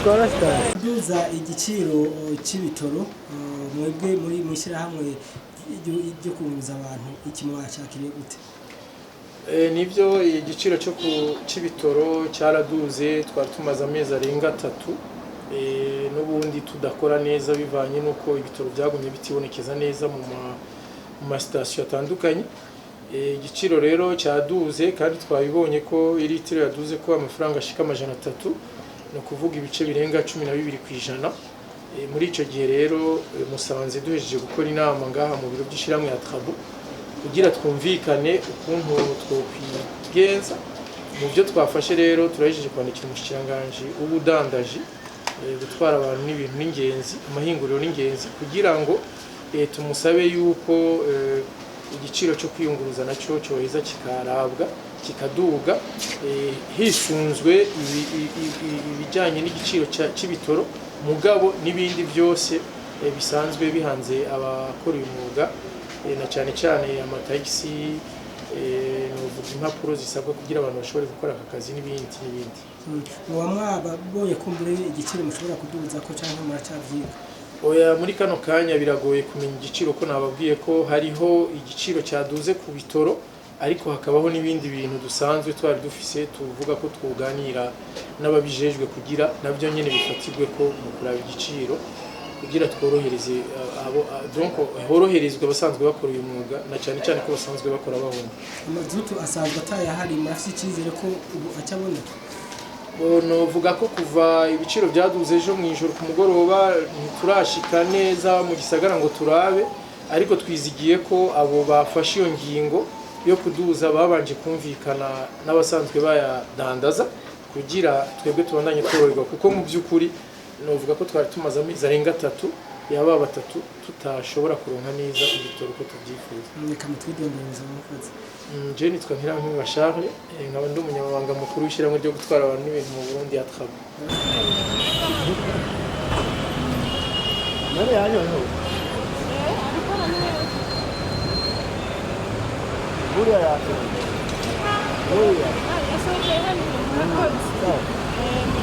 Duza igiciro c'ibitoro mwebwe muri mwishirahamwe ryo kunguza abantu iki mwashakiriye gute? Nivyo igiciro c'ibitoro cyaraduze, twari tumaze amezi arenga 3 n'ubundi tudakora neza bivanye nuko ibitoro byagumye bitibonekeza neza mu ma station atandukanye. Igiciro rero cyaduze kandi twabibonye ko litiro yaduze ko amafaranga ashika 300, no kuvuga ibice birenga 12%. Muri ico gihe rero musanze duhejeje gukora inama ngaha mu biro by'ishiramwe ya Trabo kugira twumvikane ukuntu twokwigenza. Mu byo twafashe rero turahejeje kwandikira umushikiranganje ubudandaji gutwara abantu n'ibintu n'ingenzi, amahinguriro n'ingenzi, kugira ngo tumusabe yuko igiciro cyo kwiyunguruza naco cyoheza kikarabwa kikaduga hisunzwe ibijanye n'igiciro c'ibitoro, mugabo n'ibindi byose bisanzwe bihanze abakora umwuga, na cyane cyane amatagisi, n'uvuga impapuro zisabwa kugira abantu bashobore gukora aka kazi n'ibindi. Mwabonye kumbure igiciro mushobora kuduza ko cyangwa muracavyiga? Oya, muri kano kanya biragoye kumenya igiciro, ko nababwiye ko hariho igiciro cyaduze ku bitoro, ariko hakabaho n'ibindi bintu dusanzwe twari dufise tuvuga ko twuganira n'ababijejwe kugira nabyo nyene bifatirwe ko mu kuraba igiciro, kugira tworohereze donc horoherezwe abasanzwe bakora uyu mwuga, na cyane cyane ko basanzwe bakora babona. Amazutu asanzwe atayahari, murafite icyizere ko ubu acaboneka? Novuga ko kuva ibiciro byaduze ejo mu ijoro ku mugoroba ntiturashika neza mu gisagara ngo turabe, ariko twizigiye ko abo bafashe iyo ngingo yo kuduza babanje kumvikana n'abasanzwe bayadandaza kugira twebwe tubandanye tworoherwa, kuko mu by'ukuri novuga ko twari tumaze amezi arenga 3 yaba 3 tutashobora kuronka neza igitoro ko tubyifuza. Reka mutwidondoreza umukozi. Je nitwa Ntirankwiba Charles, nkaba ndi umunyamabanga mukuru w'ishyirahamwe ryo gutwara abantu n'ibintu mu Burundi ya Trabo. Nari yanyoye. Buriya yasohoye. Buriya. Yasohoye hano mu mukozi.